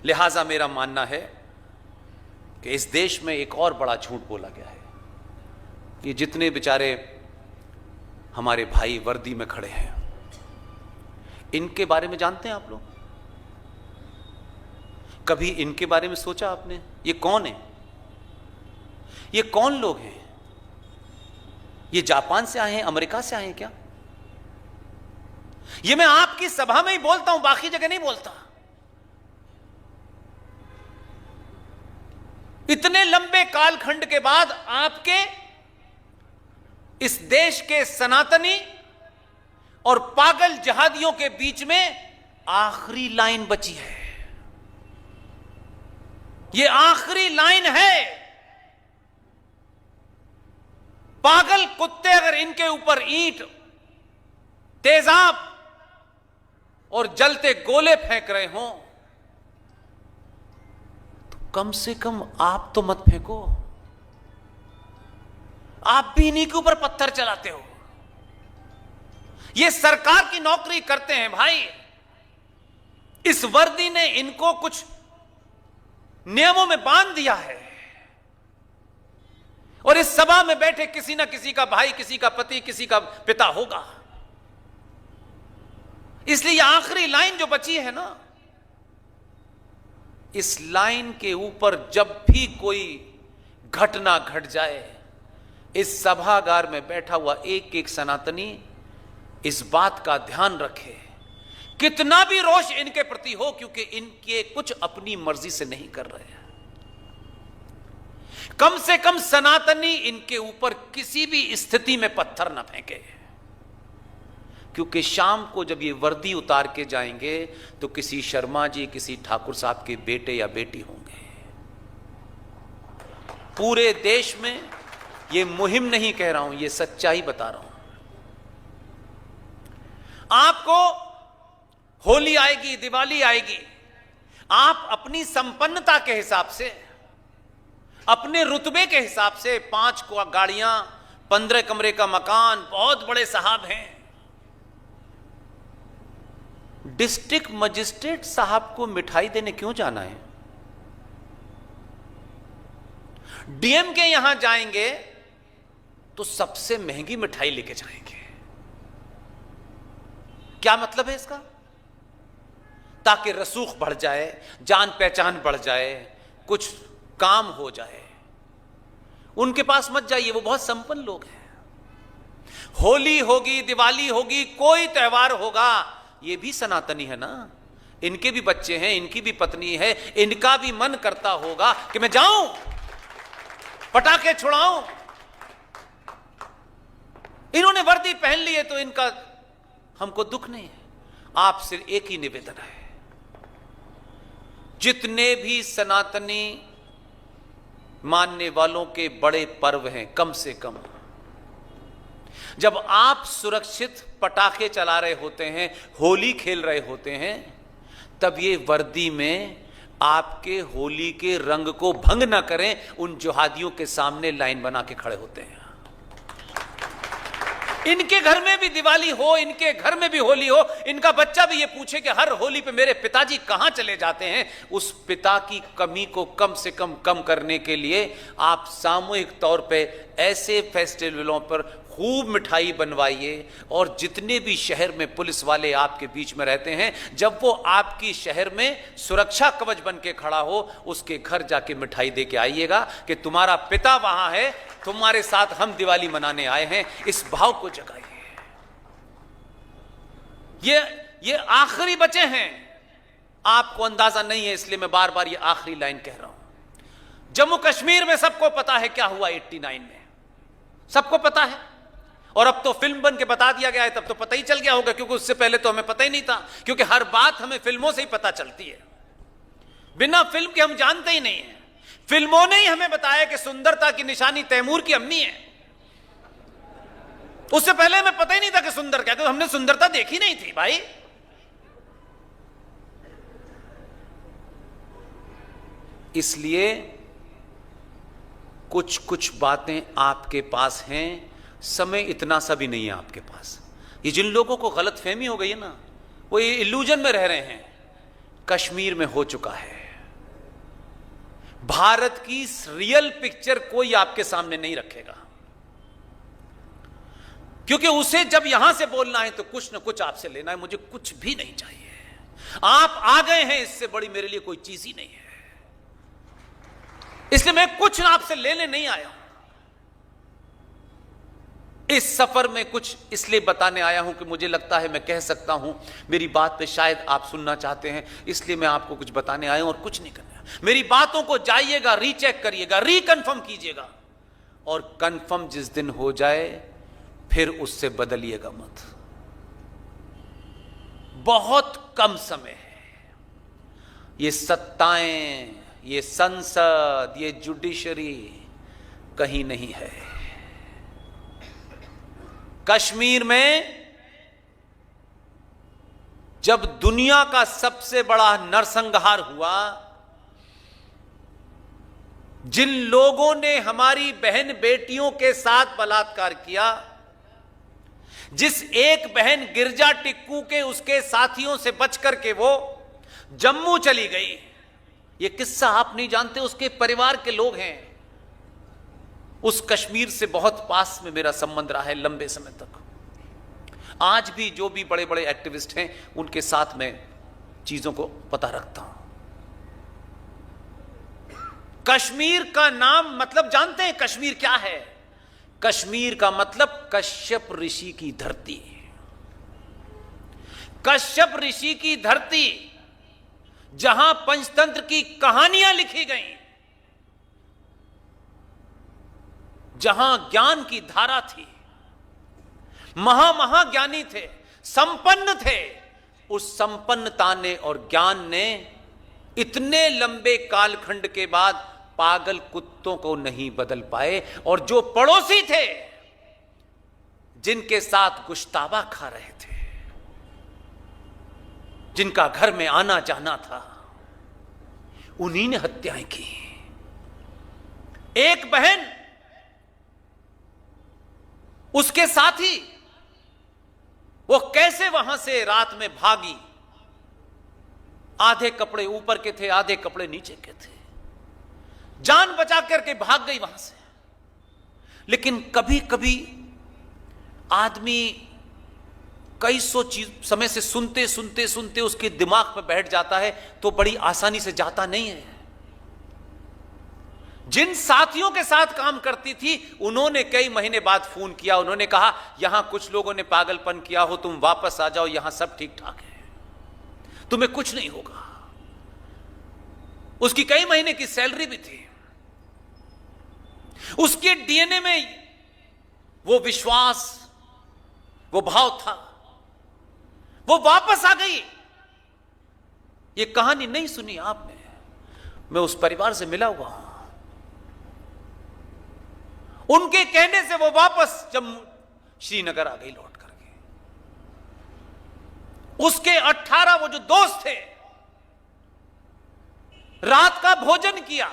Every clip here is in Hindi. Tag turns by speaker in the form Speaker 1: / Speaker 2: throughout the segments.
Speaker 1: लिहाजा मेरा मानना है कि इस देश में एक और बड़ा झूठ बोला गया है कि जितने बेचारे हमारे भाई वर्दी में खड़े हैं, इनके बारे में जानते हैं आप लोग? कभी इनके बारे में सोचा आपने? ये कौन है? ये कौन लोग हैं? ये जापान से आए हैं, अमेरिका से आए हैं क्या? ये मैं आपकी सभा में ही बोलता हूं, बाकी जगह नहीं बोलता। इतने लंबे कालखंड के बाद आपके इस देश के सनातनी और पागल जहादियों के बीच में आखिरी लाइन बची है। ये आखिरी लाइन है। पागल कुत्ते अगर इनके ऊपर ईंट, तेजाब और जलते गोले फेंक रहे हों तो कम से कम आप तो मत फेंको। आप भी इन्हीं के ऊपर पत्थर चलाते हो। ये सरकार की नौकरी करते हैं भाई। इस वर्दी ने इनको कुछ नियमों में बांध दिया है और इस सभा में बैठे किसी ना किसी का भाई, किसी का पति, किसी का पिता होगा। इसलिए यह आखिरी लाइन जो बची है ना, इस लाइन के ऊपर जब भी कोई घटना घट जाए, इस सभागार में बैठा हुआ एक एक सनातनी इस बात का ध्यान रखे, कितना भी रोष इनके प्रति हो, क्योंकि इनके कुछ अपनी मर्जी से नहीं कर रहे हैं। कम से कम सनातनी इनके ऊपर किसी भी स्थिति में पत्थर न फेंके, क्योंकि शाम को जब ये वर्दी उतार के जाएंगे तो किसी शर्मा जी, किसी ठाकुर साहब के बेटे या बेटी होंगे। पूरे देश में ये मुहिम नहीं कह रहा हूं, ये सच्चाई बता रहा हूं। आपको होली आएगी, दिवाली आएगी, आप अपनी संपन्नता के हिसाब से, अपने रुतबे के हिसाब से 5 गाड़ियां, 15 कमरे का मकान, बहुत बड़े साहब हैं, डिस्ट्रिक्ट मजिस्ट्रेट साहब को मिठाई देने क्यों जाना है? डीएम के यहां जाएंगे तो सबसे महंगी मिठाई लेके जाएंगे। क्या मतलब है इसका? ताकि रसूख बढ़ जाए, जान पहचान बढ़ जाए, कुछ काम हो जाए। उनके पास मत जाइए, वो बहुत संपन्न लोग हैं। होली होगी, दिवाली होगी, कोई त्योहार होगा, ये भी सनातनी है ना, इनके भी बच्चे हैं, इनकी भी पत्नी है, इनका भी मन करता होगा कि मैं जाऊं, पटाखे छुड़ाऊं। इन्होंने वर्दी पहन ली है तो इनका हमको दुख नहीं है। आपसे एक ही निवेदन है, जितने भी सनातनी मानने वालों के बड़े पर्व हैं, कम से कम जब आप सुरक्षित पटाखे चला रहे होते हैं, होली खेल रहे होते हैं, तब ये वर्दी में आपके होली के रंग को भंग ना करें, उन जिहादियों के सामने लाइन बना के खड़े होते हैं। इनके घर में भी दिवाली हो, इनके घर में भी होली हो, इनका बच्चा भी ये पूछे कि हर होली पे मेरे पिताजी कहां चले जाते हैं, उस पिता की कमी को कम से कम करने के लिए आप सामूहिक तौर पे ऐसे फेस्टिवलों पर खूब मिठाई बनवाइए। और जितने भी शहर में पुलिस वाले आपके बीच में रहते हैं, जब वो आपकी शहर में सुरक्षा कवच बन के खड़ा हो, उसके घर जाके मिठाई दे के आइएगा कि तुम्हारा पिता वहां है, तुम्हारे साथ हम दिवाली मनाने आए हैं। इस भाव को जगाइए। ये आखिरी बचे हैं, आपको अंदाजा नहीं है, इसलिए मैं बार बार ये आखिरी लाइन कह रहा हूं। जम्मू कश्मीर में सबको पता है क्या हुआ 89 में, सबको पता है। और अब तो फिल्म बन के बता दिया गया है, तब तो पता ही चल गया होगा, क्योंकि उससे पहले तो हमें पता ही नहीं था, क्योंकि हर बात हमें फिल्मों से ही पता चलती है। बिना फिल्म के हम जानते ही नहीं है। फिल्मों ने ही हमें बताया कि सुंदरता की निशानी तैमूर की अम्मी है। उससे पहले हमें पता ही नहीं था कि सुंदर क्या, क्योंकि हमने सुंदरता देखी नहीं थी भाई। इसलिए कुछ कुछ बातें आपके पास हैं, समय इतना सा भी नहीं है आपके पास। ये जिन लोगों को गलत फहमी हो गई है ना, वो ये इल्यूजन में रह रहे हैं। कश्मीर में हो चुका है, भारत की रियल पिक्चर कोई आपके सामने नहीं रखेगा, क्योंकि उसे जब यहां से बोलना है तो कुछ ना कुछ आपसे लेना है। मुझे कुछ भी नहीं चाहिए, आप आ गए हैं, इससे बड़ी मेरे लिए कोई चीज ही नहीं है। इसलिए मैं कुछ आपसे लेने नहीं आया हूं। इस सफर में कुछ इसलिए बताने आया हूं कि मुझे लगता है मैं कह सकता हूं, मेरी बात पे शायद आप सुनना चाहते हैं, इसलिए मैं आपको कुछ बताने आया हूं और कुछ नहीं करना। मेरी बातों को जाइएगा, रीचेक करिएगा, रिकन्फर्म कीजिएगा, और कंफर्म जिस दिन हो जाए फिर उससे बदलिएगा मत। बहुत कम समय है। ये सत्ताएं, ये संसद, ये जुडिशरी कहीं नहीं है। कश्मीर में जब दुनिया का सबसे बड़ा नरसंहार हुआ, जिन लोगों ने हमारी बहन बेटियों के साथ बलात्कार किया, जिस एक बहन गिरजा टिक्कू के उसके साथियों से बचकर के वो जम्मू चली गई, ये किस्सा आप नहीं जानते, उसके परिवार के लोग हैं। उस कश्मीर से बहुत पास में मेरा संबंध रहा है लंबे समय तक। आज भी जो भी बड़े बड़े एक्टिविस्ट हैं उनके साथ मैं चीजों को पता रखता हूं। कश्मीर का नाम मतलब जानते हैं कश्मीर क्या है? कश्मीर का मतलब कश्यप ऋषि की धरती। कश्यप ऋषि की धरती, जहां पंचतंत्र की कहानियां लिखी गईं, जहां ज्ञान की धारा थी, महाज्ञानी थे, संपन्न थे। उस संपन्नता ने और ज्ञान ने इतने लंबे कालखंड के बाद पागल कुत्तों को नहीं बदल पाए, और जो पड़ोसी थे जिनके साथ गुश्ताबा खा रहे थे, जिनका घर में आना जाना था, उन्हीं ने हत्याएं की। एक बहन, उसके साथी, वो कैसे वहां से रात में भागी। आधे कपड़े ऊपर के थे, आधे कपड़े नीचे के थे, जान बचा करके भाग गई वहां से। लेकिन कभी कभी आदमी कई सौ चीज समय से सुनते सुनते सुनते उसके दिमाग में बैठ जाता है, तो बड़ी आसानी से जाता नहीं है। जिन साथियों के साथ काम करती थी, उन्होंने कई महीने बाद फोन किया, उन्होंने कहा यहां कुछ लोगों ने पागलपन किया हो, तुम वापस आ जाओ, यहां सब ठीक ठाक है, तुम्हें कुछ नहीं होगा। उसकी कई महीने की सैलरी भी थी। उसके डीएनए में वो विश्वास, वो भाव था। वो वापस आ गई। ये कहानी नहीं सुनी आपने, मैं उस परिवार से मिला हुआ हूं। उनके कहने से वो वापस जम्मू श्रीनगर आ गई लौट करके। उसके 18 वो जो दोस्त थे, रात का भोजन किया,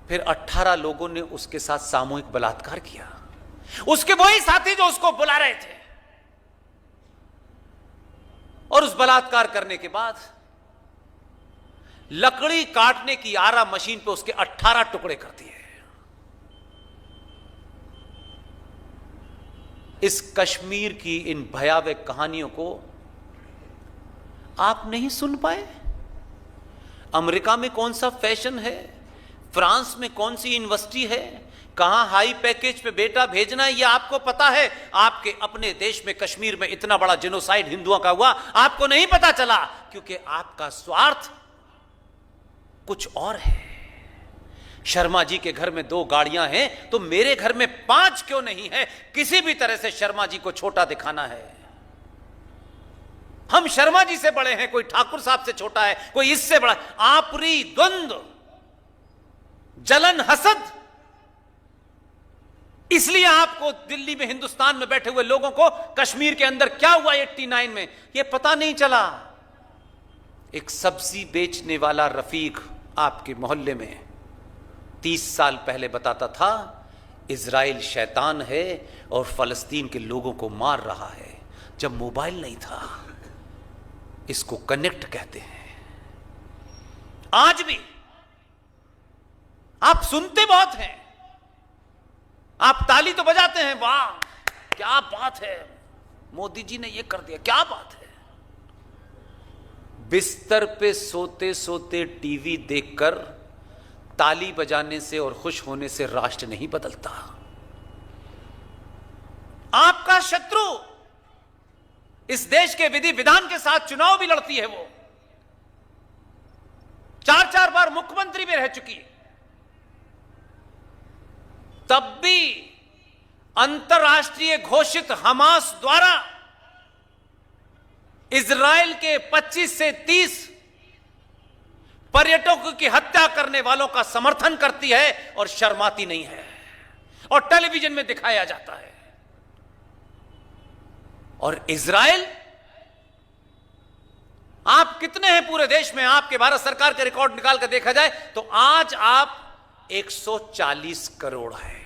Speaker 1: फिर 18 लोगों ने उसके साथ सामूहिक बलात्कार किया। उसके वही साथी जो उसको बुला रहे थे, और उस बलात्कार करने के बाद लकड़ी काटने की आरा मशीन पे उसके 18 टुकड़े कर दिए। इस कश्मीर की इन भयावह कहानियों को आप नहीं सुन पाए? अमेरिका में कौन सा फैशन है, फ्रांस में कौन सी यूनिवर्सिटी है, कहां हाई पैकेज पे बेटा भेजना है, ये आपको पता है? आपके अपने देश में कश्मीर में इतना बड़ा जेनोसाइड हिंदुओं का हुआ, आपको नहीं पता चला, क्योंकि आपका स्वार्थ कुछ और है। शर्मा जी के घर में 2 गाड़ियां हैं, तो मेरे घर में 5 क्यों नहीं है? किसी भी तरह से शर्मा जी को छोटा दिखाना है। हम शर्मा जी से बड़े हैं, कोई ठाकुर साहब से छोटा है, कोई इससे बड़ा। आपरी द्वंद्व, जलन, हसद, इसलिए आपको दिल्ली में, हिंदुस्तान में बैठे हुए लोगों को कश्मीर के अंदर क्या हुआ 89 में यह पता नहीं चला। एक सब्जी बेचने वाला रफीक आपके मोहल्ले में 30 साल पहले बताता था, इजराइल शैतान है और फलस्तीन के लोगों को मार रहा है। जब मोबाइल नहीं था, इसको कनेक्ट कहते हैं। आज भी आप सुनते बहुत हैं, आप ताली तो बजाते हैं, वाह क्या बात है, मोदी जी ने यह कर दिया, क्या बात है। बिस्तर पे सोते सोते टीवी देखकर ताली बजाने से और खुश होने से राष्ट्र नहीं बदलता। आपका शत्रु इस देश के विधि विधान के साथ चुनाव भी लड़ती है, वो 4-4 बार मुख्यमंत्री भी रह चुकी है, तब भी अंतर्राष्ट्रीय घोषित हमास द्वारा इजराइल के 25 से 30 पर्यटकों की हत्या करने वालों का समर्थन करती है और शर्माती नहीं है, और टेलीविजन में दिखाया जाता है। और इजराइल, आप कितने हैं पूरे देश में, आपके भारत सरकार के रिकॉर्ड निकाल कर देखा जाए तो आज आप 140 करोड़ है,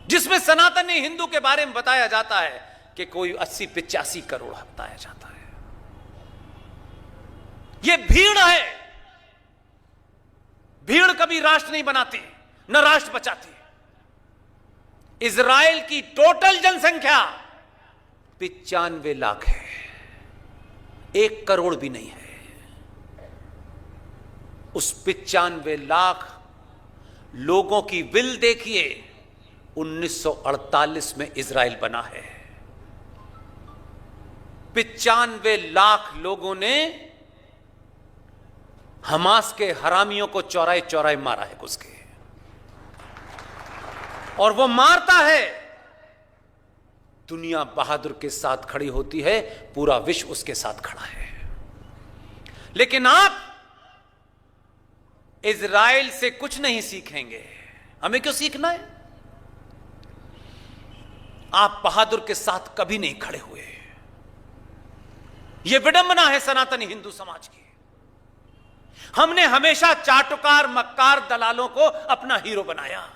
Speaker 1: जिसमें सनातनी हिंदू के बारे में बताया जाता है कि कोई 80-85 करोड़ बताया जाता है। यह भीड़ है, भीड़ कभी राष्ट्र नहीं बनाती, न राष्ट्र बचाती। इजराइल की टोटल जनसंख्या 95 लाख है, 1 करोड़ भी नहीं है। उस 95 लाख लोगों की विल देखिए, 1948 में इजराइल बना है। 95 लाख लोगों ने हमास के हरामियों को चौराहे चौराहे मारा है घुस के, और वो मारता है, दुनिया बहादुर के साथ खड़ी होती है, पूरा विश्व उसके साथ खड़ा है। लेकिन आप इजराइल से कुछ नहीं सीखेंगे, हमें क्यों सीखना है? आप बहादुर के साथ कभी नहीं खड़े हुए। यह विडंबना है सनातनी हिंदू समाज की। हमने हमेशा चाटुकार मक्कार दलालों को अपना हीरो बनाया,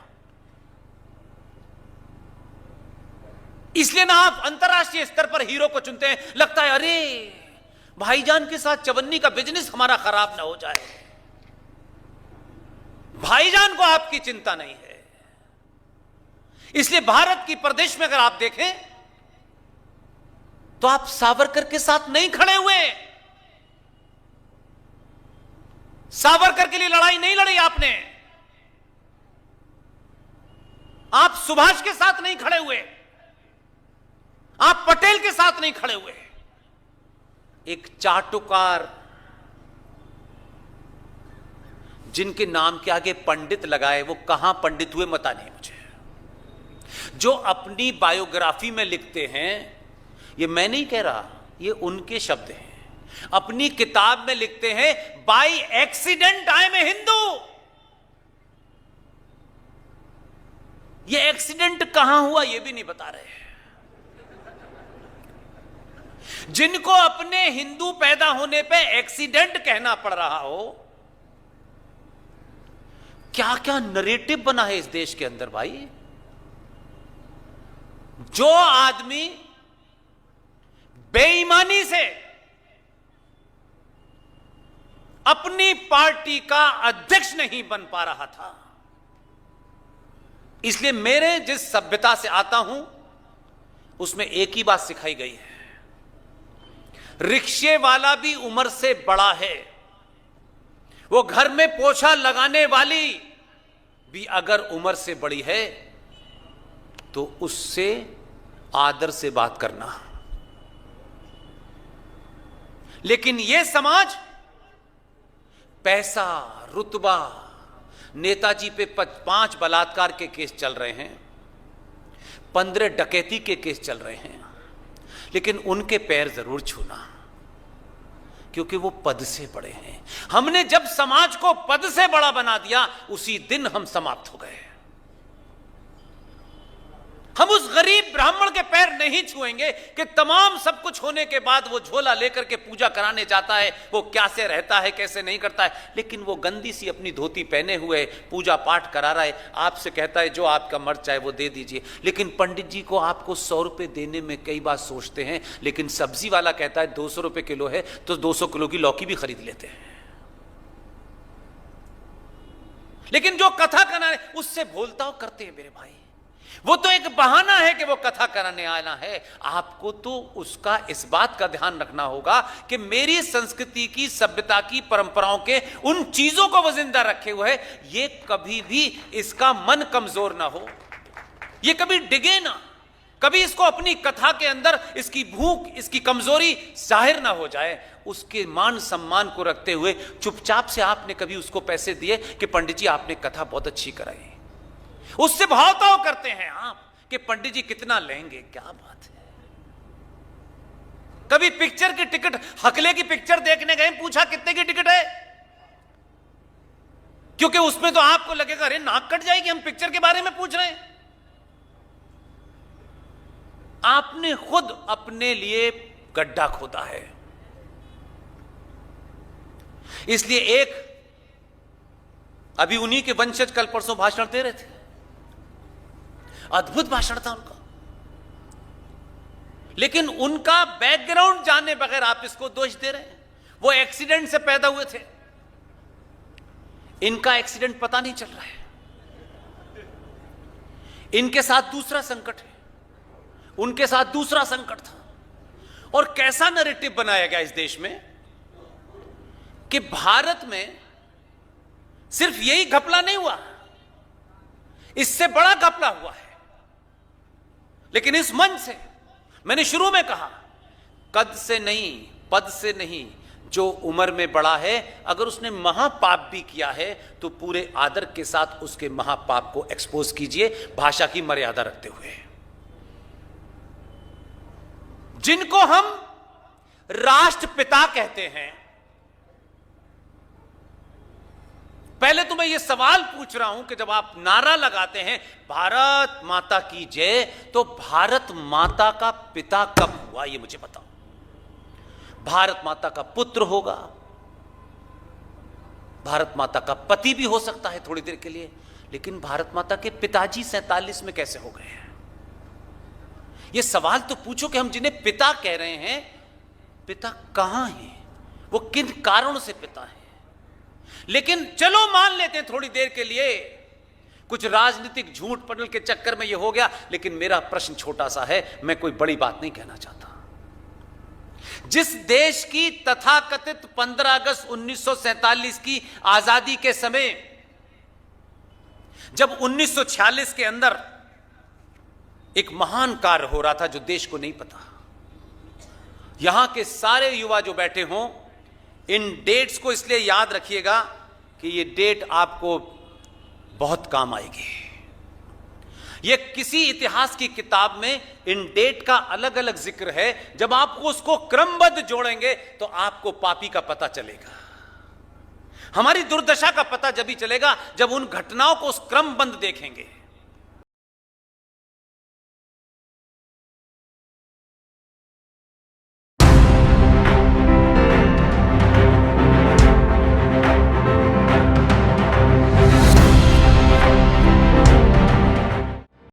Speaker 1: इसलिए ना आप अंतर्राष्ट्रीय स्तर पर हीरो को चुनते हैं। लगता है अरे भाईजान के साथ चवन्नी का बिजनेस हमारा खराब ना हो जाए। भाईजान को आपकी चिंता नहीं है, इसलिए भारत की प्रदेश में अगर आप देखें तो आप सावरकर के साथ नहीं खड़े हुए। सावरकर के लिए लड़ाई नहीं लड़ी आपने, आप सुभाष के साथ नहीं खड़े हुए, आप पटेल के साथ नहीं खड़े हुए। एक चाटुकार जिनके नाम के आगे पंडित लगाए, वो कहां पंडित हुए पता नहीं मुझे, जो अपनी बायोग्राफी में लिखते हैं, ये मैं नहीं कह रहा, ये उनके शब्द हैं, अपनी किताब में लिखते हैं by accident I am a Hindu. ये एक्सीडेंट कहां हुआ ये भी नहीं बता रहे। जिनको अपने हिंदू पैदा होने पे एक्सीडेंट कहना पड़ रहा हो, क्या क्या नरेटिव बना है इस देश के अंदर भाई। जो आदमी बेईमानी से अपनी पार्टी का अध्यक्ष नहीं बन पा रहा था, इसलिए मेरे जिस सभ्यता से आता हूं उसमें एक ही बात सिखाई गई है, रिक्शे वाला भी उम्र से बड़ा है, वो घर में पोछा लगाने वाली भी अगर उम्र से बड़ी है तो उससे आदर से बात करना। लेकिन यह समाज पैसा, रुतबा, नेताजी पे 5 बलात्कार के केस चल रहे हैं, 15 डकैती के केस चल रहे हैं, लेकिन उनके पैर जरूर छूना, क्योंकि वो पद से बड़े हैं। हमने जब समाज को पद से बड़ा बना दिया, उसी दिन हम समाप्त हो गए। हम उस गरीब ब्राह्मण के पैर नहीं छुएंगे कि तमाम सब कुछ होने के बाद वो झोला लेकर के पूजा कराने जाता है, वो कैसे रहता है कैसे नहीं करता है, लेकिन वो गंदी सी अपनी धोती पहने हुए पूजा पाठ करा रहा है, आपसे कहता है जो आपका मर्ज चाहे वो दे दीजिए। लेकिन पंडित जी को आपको 100 रुपए देने में कई बार सोचते हैं, लेकिन सब्जी वाला कहता है 200 रुपए किलो है तो 200 किलो की लौकी भी खरीद लेते हैं। लेकिन जो कथा कराने उससे भोलताव करते हैं मेरे भाई, वो तो एक बहाना है कि वो कथा कराने आना है। आपको तो उसका इस बात का ध्यान रखना होगा कि मेरी संस्कृति की, सभ्यता की, परंपराओं के उन चीजों को वो जिंदा रखे हुए है, ये कभी भी इसका मन कमजोर ना हो, ये कभी डिगे ना, कभी इसको अपनी कथा के अंदर इसकी भूख, इसकी कमजोरी जाहिर ना हो जाए। उसके मान सम्मान को रखते हुए चुपचाप से आपने कभी उसको पैसे दिए कि पंडित जी आपने कथा बहुत अच्छी कराई, उससे भावताव करते हैं आप कि पंडित जी कितना लेंगे, क्या बात है। कभी पिक्चर की टिकट, हकले की पिक्चर देखने गए, पूछा कितने की टिकट है, क्योंकि उसमें तो आपको लगेगा अरे नाक कट जाएगी, हम पिक्चर के बारे में पूछ रहे हैं। आपने खुद अपने लिए गड्ढा खोदा है। इसलिए एक अभी उन्हीं के वंशज कल परसों भाषण दे रहे थे, अद्भुत भाषण था उनका, लेकिन उनका बैकग्राउंड जाने बगैर आप इसको दोष दे रहे हैं। वो एक्सीडेंट से पैदा हुए थे, इनका एक्सीडेंट पता नहीं चल रहा है, इनके साथ दूसरा संकट है, उनके साथ दूसरा संकट था। और कैसा नैरेटिव बनाया गया इस देश में कि भारत में सिर्फ यही घपला नहीं हुआ, इससे बड़ा घपला हुआ है। लेकिन इस मंच से मैंने शुरू में कहा, कद से नहीं, पद से नहीं, जो उम्र में बड़ा है, अगर उसने महापाप भी किया है तो पूरे आदर के साथ उसके महापाप को एक्सपोज कीजिए, भाषा की मर्यादा रखते हुए। जिनको हम राष्ट्रपिता कहते हैं, पहले तो मैं ये सवाल पूछ रहा हूं कि जब आप नारा लगाते हैं भारत माता की जय, तो भारत माता का पिता कब हुआ ये मुझे बताओ। भारत माता का पुत्र होगा, भारत माता का पति भी हो सकता है थोड़ी देर के लिए, लेकिन भारत माता के पिताजी 47 में कैसे हो गए हैं? ये सवाल तो पूछो कि हम जिन्हें पिता कह रहे हैं, पिता कहां हैं, वो किन कारणों से पिता हैं। लेकिन चलो मान लेते हैं थोड़ी देर के लिए, कुछ राजनीतिक झूठ पटल के चक्कर में ये हो गया, लेकिन मेरा प्रश्न छोटा सा है, मैं कोई बड़ी बात नहीं कहना चाहता। जिस देश की तथाकथित 15 अगस्त 1947 की आजादी के समय, जब 1946 के अंदर एक महान कार्य हो रहा था जो देश को नहीं पता, यहां के सारे युवा जो बैठे हों, इन डेट्स को इसलिए याद रखिएगा कि ये डेट आपको बहुत काम आएगी। ये किसी इतिहास की किताब में इन डेट का अलग अलग जिक्र है, जब आप उसको क्रमबद्ध जोड़ेंगे तो आपको पापी का पता चलेगा। हमारी दुर्दशा का पता जब ही चलेगा जब उन घटनाओं को उस क्रमबद्ध देखेंगे।